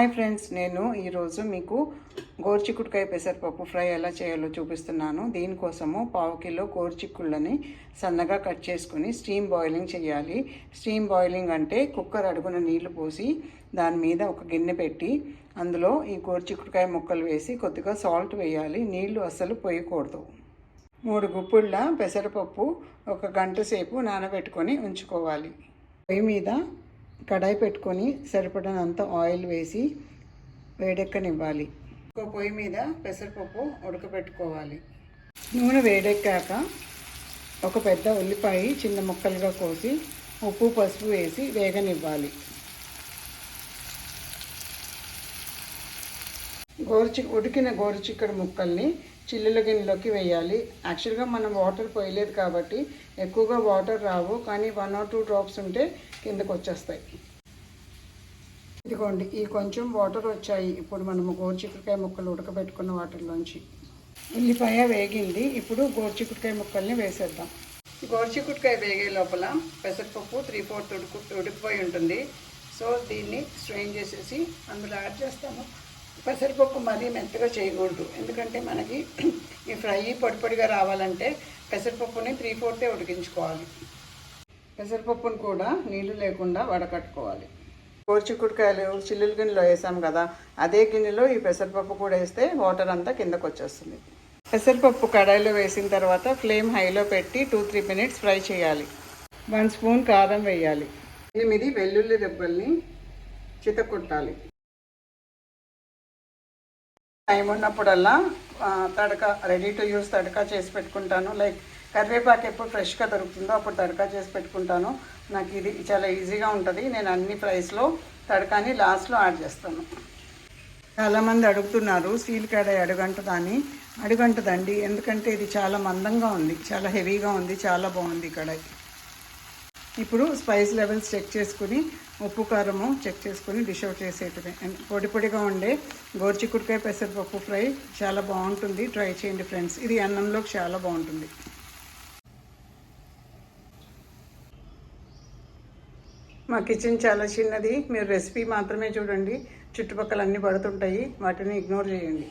Hi friends, నేను ఈరోజు మీకు గోరుచిక్కుడుకాయ పెసరపప్పు ఫ్రై ఎలా చేయాలో చూపిస్తున్నాను. దీనికోసము 1/2 కిలో గోరుచిక్కుళ్ళని సన్నగా కట్ చేసుకుని స్టీమ్ బాయిలింగ్ చేయాలి. స్టీమ్ బాయిలింగ్ అంటే కుక్కర్ అడుగున నీళ్లు పోసి దాని మీద ఒక గిన్నె పెట్టి అందులో ఈ గోరుచిక్కుడుకాయ ముక్కలు వేసి కొద్దిగా సాల్ట్ వేయాలి. నీళ్లు అస్సలు పోయకూడదు. 3 గుప్పిళ్ళ పెసరపప్పు 1 గంట సేపు నానబెట్టుకొని ఉంచుకోవాలి. పొయ్యి మీద కడాయి పెట్టుకొని సరిపడినంత ఆయిల్ వేసి వేడెక్కనివ్వాలి. ఇంకో పొయ్యి మీద పెసరపప్పు ఉడకబెట్టుకోవాలి. నూనె వేడెక్కాక ఒక పెద్ద ఉల్లిపాయ చిన్న ముక్కలుగా కోసి ఉప్పు పసుపు వేసి వేగనివ్వాలి. ఉడికిన గోరుచిక్కుడు ముక్కల్ని చిల్లుల గిన్నెలోకి వేయాలి. యాక్చువల్గా మనం వాటర్ పోయలేదు కాబట్టి ఎక్కువగా వాటర్ రావు, కానీ 1 or 2 డ్రాప్స్ ఉంటే కిందకు వచ్చేస్తాయి. ఇదిగోండి, ఈ కొంచెం వాటర్ వచ్చాయి. ఇప్పుడు మనము గోరుచిక్కుడుకాయ ముక్కలు ఉడకబెట్టుకున్న వాటర్లోంచి ఉల్లిపాయ వేగింది. ఇప్పుడు గోరుచిక్కుడుకాయ ముక్కల్ని వేసేద్దాం. గోరుచిక్కుడుకాయ వేగే లోపల పెసరపప్పు 3/4 ఉడికిపోయి ఉంటుంది. సో దీన్ని స్ట్రెయిన్ చేసేసి అందులో యాడ్ చేస్తాము. పెసరపప్పు మరీ మెత్తగా చేయకూడదు, ఎందుకంటే మనకి ఈ ఫ్రై పొడిగా రావాలంటే పెసరపప్పుని 3/4 ఉడికించుకోవాలి. పెసరపప్పును కూడా నీళ్లు లేకుండా వడకట్టుకోవాలి. గోరుచిక్కుడుకాయలు చిల్లుల గిన్నెలో వేసాం కదా, అదే గిన్నెలో ఈ పెసరపప్పు కూడా వేస్తే వాటర్ అంతా కిందకు వచ్చేస్తుంది. పెసరపప్పు కడాయిలో వేసిన తర్వాత ఫ్లేమ్ హైలో పెట్టి 2-3 మినిట్స్ ఫ్రై చేయాలి. 1 స్పూన్ కారం వేయాలి. 8 వెల్లుల్లి రెబ్బల్ని చితకొట్టాలి. టైం ఉన్నప్పుడల్లా తడక రెడీ టు యూస్ తడక చేసి పెట్టుకుంటాను. లైక్ కరివేపాకు ఎప్పుడు ఫ్రెష్గా దొరుకుతుందో అప్పుడు తడక చేసి పెట్టుకుంటాను. నాకు ఇది చాలా ఈజీగా ఉంటుంది. నేను అన్ని ఫ్రైస్లో తడకాని లాస్ట్లో యాడ్ చేస్తాను. చాలామంది అడుగుతున్నారు స్టీల్ కడాయి అడుగంటదండి, ఎందుకంటే ఇది చాలా మందంగా ఉంది, చాలా హెవీగా ఉంది, చాలా బాగుంది కడాయి. ఇప్పుడు స్పైస్ లెవెల్స్ చెక్ చేసుకుని ఉప్పు కారము చెక్ చేసుకుని డిష్ అవుట్ చేసేటమే. పొడిగా ఉండే గోరుచిక్కుడుకాయ పెసరపప్పు ఫ్రై చాలా బాగుంటుంది. ట్రై చేయండి ఫ్రెండ్స్, ఇది అన్నంలోకి చాలా బాగుంటుంది. మా కిచెన్ చాలా చిన్నది, మీరు రెసిపీ మాత్రమే చూడండి. చుట్టుపక్కల అన్నీ పడుతుంటాయి, వాటిని ఇగ్నోర్ చేయండి.